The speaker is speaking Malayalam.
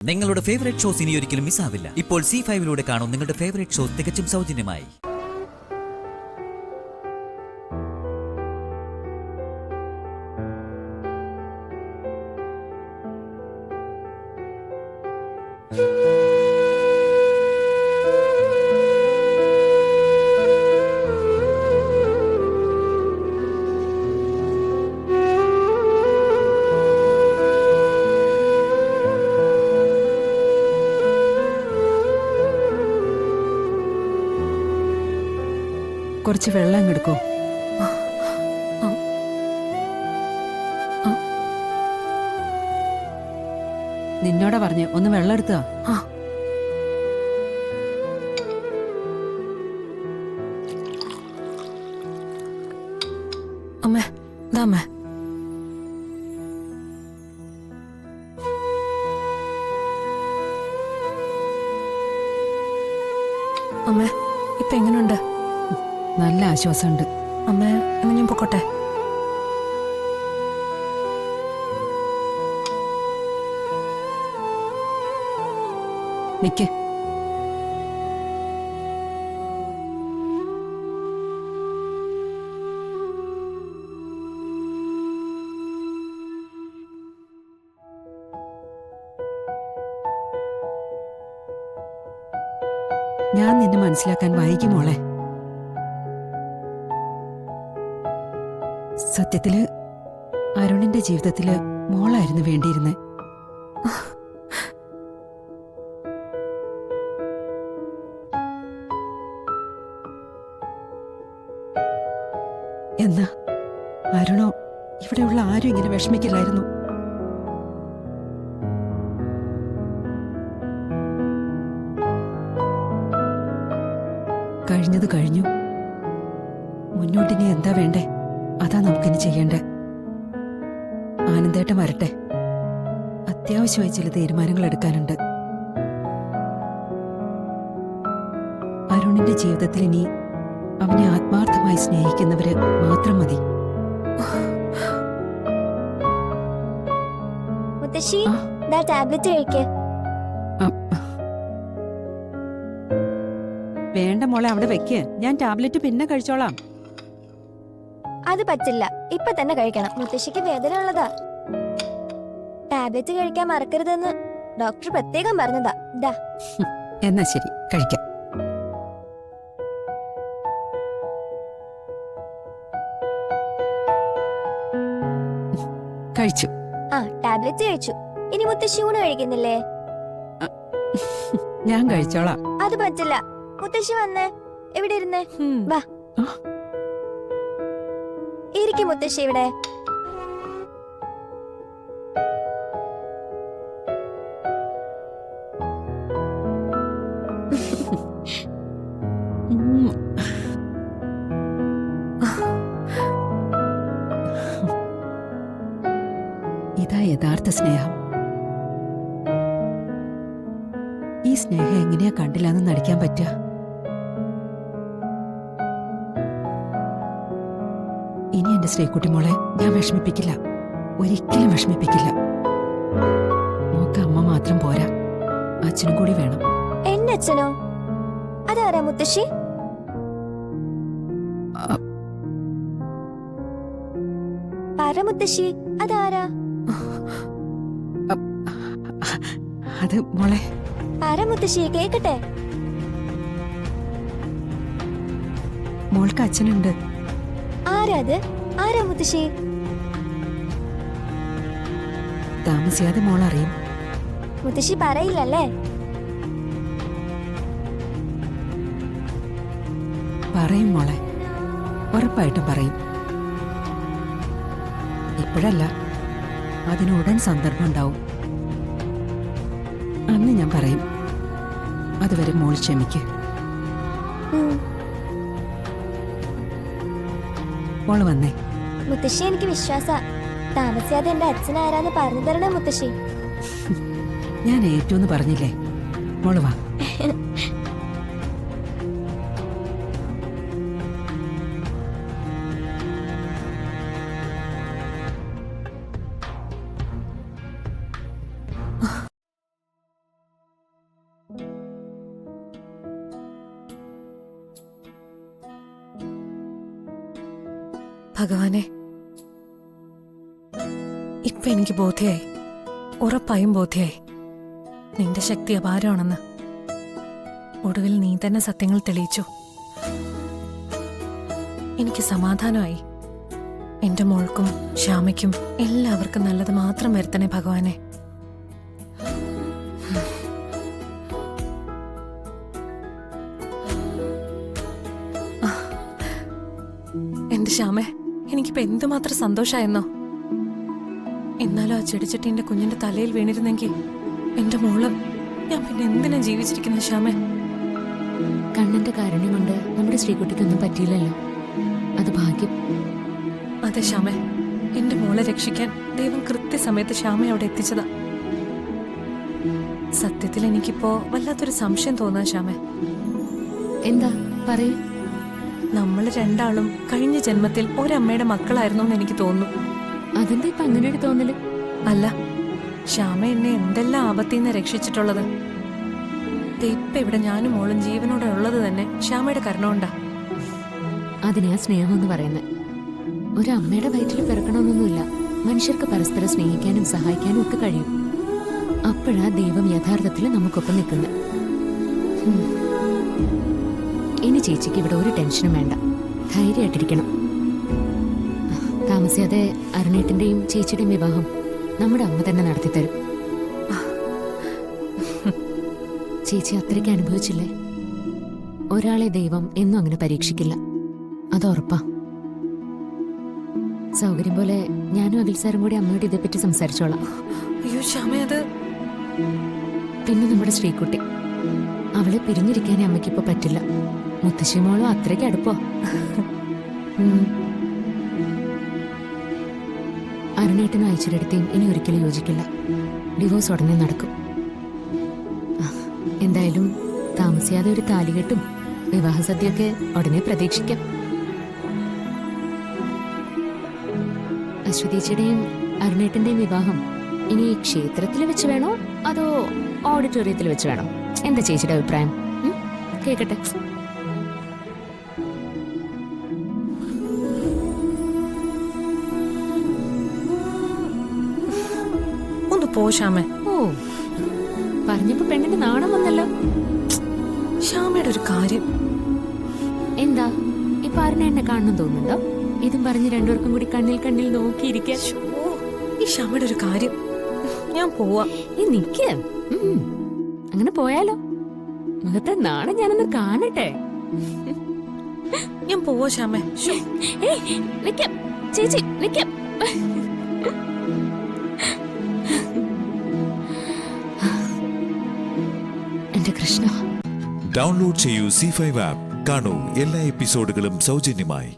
നിങ്ങളുടെ ഫേവറേറ്റ് ഷോസ് ഇനി ഒരിക്കലും മിസ്സാവില്ല. ഇപ്പോൾ C5 കാണും നിങ്ങളുടെ ഫേവറേറ്റ് ഷോസ് തികച്ചും സൗജന്യമായി. കുറച്ച് വെള്ളം എടുക്കോ. നിന്നോടാ പറഞ്ഞ് ഒന്ന് വെള്ളം എടുത്താ. അമ്മേ അമ്മേ അമ്മേ ഇപ്പൊ എങ്ങനെയുണ്ട്? നല്ല ആശ്വാസമുണ്ട്. അമ്മേ എന്നാ ഞാൻ പൊക്കോട്ടെ. നിക്ക്. ഞാൻ നിന്നെ മനസ്സിലാക്കാൻ വൈകി മോളെ. സത്യത്തില് അരുണിന്റെ ജീവിതത്തില് മോളായിരുന്നു വേണ്ടിയിരുന്നെ. എന്നാ അരുണോ ഇവിടെയുള്ള ആരും ഇങ്ങനെ വിഷമിക്കില്ലായിരുന്നു. കഴിഞ്ഞത് കഴിഞ്ഞു. മുന്നോട്ടിനി എന്താ വേണ്ടേ? അതാ നമുക്കിനി ചെയ്യണ്ടേ. ആനന്ദേട്ടൻ വരട്ടെ. അത്യാവശ്യമായി ചില തീരുമാനങ്ങൾ എടുക്കാനുണ്ട്. അരുണിന്റെ ജീവിതത്തിൽ ഇനി അവനെ ആത്മാർത്ഥമായി സ്നേഹിക്കുന്നവര് മാത്രം മതി. മുത്തശ്ശി, ടാബ്ലറ്റ് കഴിക്ക്. വേണ്ട മോളെ, അവിടെ വെക്ക്. ഞാൻ ടാബ്ലറ്റ് പിന്നെ കഴിച്ചോളാം. അത് പറ്റില്ല, ഇപ്പൊ തന്നെ കഴിക്കണം. മുത്തശ്ശിക്ക് വേദന ഉള്ളതാ. ടാബ്ലറ്റ് കഴിക്കാൻ മറക്കരുതെന്ന് ഡോക്ടർ പ്രത്യേകം പറഞ്ഞതാ. ദാ. എന്നാ ശരി, കഴിക്കാം. കഴിച്ചു. ടാബ്ലറ്റ് കഴിച്ചു. ഇനി മുത്തശ്ശി ഊണ് കഴിക്കുന്നില്ലേ? ഞാൻ കഴിച്ചോളാം. അത് പറ്റില്ല. മുത്തശ്ശി വന്നേ. എവിടെ ഇരുന്നേ? വാ ഇരിക്കും മുത്തശ്ശി ഇവിടെ. ഇതാ യഥാർത്ഥ സ്നേഹം. ഈ സ്നേഹം എങ്ങനെയാ കണ്ടില്ലാന്ന് നടിക്കാൻ പറ്റുക? ഇനി എന്റെ ശ്രീകുട്ടി മോളെ ഞാൻ വിഷമിപ്പിക്കില്ല, ഒരിക്കലും വിഷമിപ്പിക്കില്ല. മോക്ക് അമ്മ മാത്രം പോരാ, അച്ഛനും കൂടി വേണം. എന്റെ അച്ഛനോ? അതാരാ മുത്തശ്ശി? പറ മുത്തശ്ശി, അതാരാ? അത് മോളെ. പറ മുത്തശ്ശി, കേക്കട്ടെ. മോൾക്ക് അച്ഛനുണ്ട്. ആരാത്? ആരാ മുത്തശ്ശി? താമസിയാതെ മോൾ അറിയും. മുത്തശ്ശി പറയില്ലല്ലേ? പറയും മോളെ, ഉറപ്പായിട്ടും പറയും. ഇപ്പോഴല്ല, അതിനുടൻ സന്ദർഭം ഉണ്ടാവും. അന്ന് ഞാൻ പറയും. അതുവരെ മോൾ ക്ഷമിക്ക്. മോള് വന്നേ. മുത്തശ്ശി, എനിക്ക് വിശ്വാസ. താമസിയാതെ എന്റെ അച്ഛനാരാന്ന് പറഞ്ഞു തരണേ മുത്തശ്ശി. ഞാൻ ഏറ്റവും പറഞ്ഞില്ലേ. മോള് വാ. ഭഗവാനെ, ഇപ്പൊ എനിക്ക് ബോധ്യായി, ഉറപ്പായും ബോധ്യായി നിന്റെ ശക്തി അപാരമാണെന്ന്. ഒടുവിൽ നീ തന്നെ സത്യങ്ങൾ തെളിയിച്ചു. എനിക്ക് സമാധാനമായി. എന്റെ മോൾക്കും ശ്യാമയ്ക്കും എല്ലാവർക്കും നല്ലത് മാത്രം വരുത്തണേ ഭഗവാനെ. എന്റെ ശ്യാമേ, എനിക്കിപ്പോ എന്തുമാത്രം സന്തോഷായെന്നോ. എന്നാലും ആ ചെടിച്ചട്ടി കുഞ്ഞിന്റെ തലയിൽ വീണിരുന്നെങ്കിൽ എന്റെ മോള്, ഞാൻ പിന്നെ എന്തിനാ ജീവിച്ചിരിക്കുന്ന ശ്യാമേ? കണ്ണന്റെ കാരുണ്യം കൊണ്ട് നമ്മുടെ ശ്രീകുട്ടിക്കൊന്നും പറ്റിയില്ലല്ലോ, അത് ഭാഗ്യം. അതെ ശ്യാമേ, എന്റെ മോളെ രക്ഷിക്കാൻ ദൈവം കൃത്യസമയത്ത് ശ്യാമയെ അവിടെ എത്തിച്ചതാ. സത്യത്തിൽ എനിക്കിപ്പോ വല്ലാത്തൊരു സംശയം തോന്നാ ശ്യാമേ. എന്താ പറയൂ. നമ്മൾ രണ്ടാളും കഴിഞ്ഞ ജന്മത്തിൽ ഒരമ്മയുടെ മക്കളായിരുന്നു എന്ന് എനിക്ക് തോന്നുന്നു. അതെന്താ ഇപ്പൊ അങ്ങനെ ഒരു തോന്നല്? അല്ല, ശ്യാമ എന്നെ എന്തെല്ലാം ആപത്തിൽ നിന്ന് രക്ഷിച്ചിട്ടുള്ളത്. ഇപ്പൊ ഇവിടെ ഞാനും മോളും ജീവനോടെ ഉള്ളത് തന്നെ ശ്യാമയുടെ കരുണ. അതിനെയാ സ്നേഹം എന്ന് പറയുന്നത്. ഒരു അമ്മയുടെ വയറ്റിൽ പിറക്കണമെന്നൊന്നുമില്ല. മനുഷ്യർക്ക് പരസ്പരം സ്നേഹിക്കാനും സഹായിക്കാനും ഒക്കെ കഴിയും. അപ്പോഴാ ദൈവം യഥാർത്ഥത്തിൽ നമുക്കൊപ്പം നിൽക്കുന്നത്. ഇനി ചേച്ചിക്ക് ഇവിടെ ഒരു ടെൻഷനും വേണ്ട, ധൈര്യമായിട്ടിരിക്കണം. താമസിയാതെ അരുണേട്ടന്റെയും ചേച്ചിയുടെയും വിവാഹം നമ്മുടെ അമ്മ തന്നെ നടത്തിത്തരും. ചേച്ചി അത്രയ്ക്ക് അനുഭവിച്ചില്ലേ? ഒരാളെ ദൈവം എന്നും അങ്ങനെ പരീക്ഷിക്കില്ല, അത് ഉറപ്പാ. സൗകര്യം പോലെ ഞാനും അഖിൽ സാറും കൂടി അമ്മയോട് ഇതേപ്പറ്റി സംസാരിച്ചോളാം. അയ്യോ ശ്യാമ, അത് പിന്നെ നമ്മുടെ ശ്രീകുട്ടി, അവളെ പിരിഞ്ഞിരിക്കാനേ അമ്മയ്ക്കിപ്പോ പറ്റില്ല. മുത്തശ്ശിമോളും അത്രയ്ക്ക് അടുപ്പോ. അരുണേട്ടനും അയച്ചിടത്തേയും ഇനി ഒരിക്കലും യോജിക്കില്ല. ഡിവോഴ്സ് ഉടനെ നടക്കും. എന്തായാലും താമസിയാതെ ഒരു താലികെട്ടും വിവാഹസദ്യയൊക്കെ ഉടനെ പ്രതീക്ഷിക്കാം. അശ്വതീച്ചയുടെയും അരുണേട്ടന്റെയും വിവാഹം ഇനി ക്ഷേത്രത്തിൽ വെച്ച് വേണോ അതോ ഓഡിറ്റോറിയത്തിൽ വെച്ച് വേണോ? എന്താ ചേച്ചിയുടെ അഭിപ്രായം? കേക്കട്ടെ. ഒന്ന് പോ ശ്യാമേ. ഓ, പറഞ്ഞപ്പോ പെണ്ണിന്റെ നാണം വന്നല്ലോ. ശ്യാമയുടെ ഒരു കാര്യം. എന്താ ഇപ്പൊ അരുണേട്ടനെ കാണണം തോന്നുന്നുണ്ടോ? ഇതും പറഞ്ഞ് രണ്ടുപേർക്കും കൂടി കണ്ണിൽ കണ്ണിൽ നോക്കിയിരിക്കാൻ. ഈ ശ്യാമയുടെ ഒരു കാര്യം. ഞാൻ പോവാ. നിക്ക്. അങ്ങനെ പോയാലോ? മുഖത്തെ നാണം ഞാനൊന്ന് കാണട്ടെ. ഞാൻ പോവാ ശ്യാമേ. നിക്കാം ചേച്ചി, നിക്കാം. എന്റെ കൃഷ്ണ. ഡൗൺലോഡ് ചെയ്യൂ C5 ആപ്പ്. കാണൂ എല്ലാ എപ്പിസോഡുകളും സൗജന്യമായി.